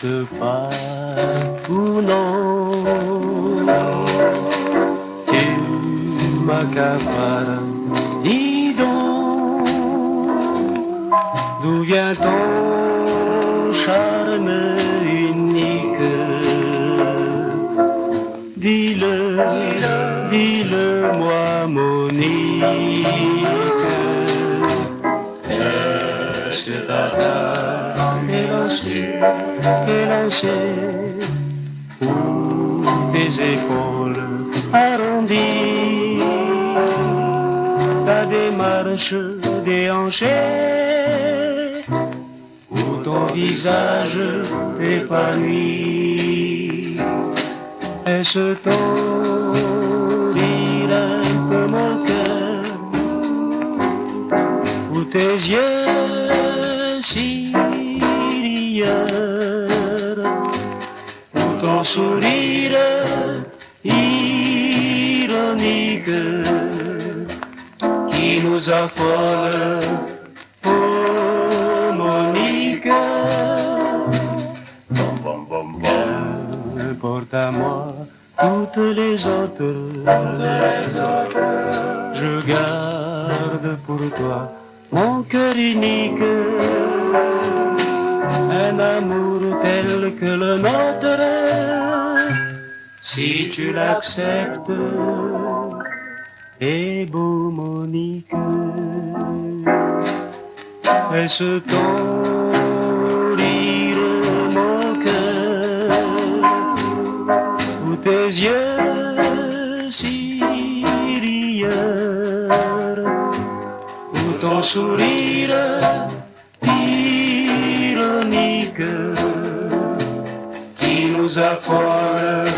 n'acceptes pas ou non, tu m'accapares. Dis donc, d'où vient ton charme unique? Dis-le, dis-le-moi, Monique. Est-ce que ta taille est lancée ou tes épaules arrondies, ta démarche déhanchée ou ton visage épanoui? Est-ce ton rire un peu mon cœur ou tes yeux si rieurs ou ton sourire ironique qui nous affole, oh Monique? Porte à moi toutes les autres, je garde pour toi mon cœur unique, un amour tel que le nôtre. Si tu l'acceptes, est beau Monique. Est-ce ton rire mon cœur ou tes yeux si rieurs ou ton sourire ironique qui nous affole,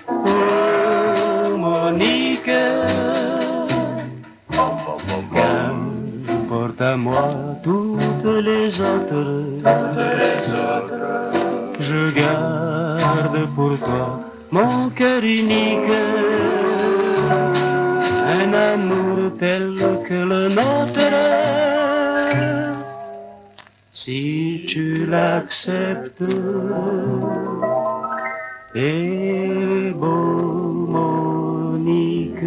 oh Monique? Porte à moi toutes les autres, je garde pour toi mon cœur unique, un amour tel que le nôtre. Si tu l'acceptes, est beau Monique.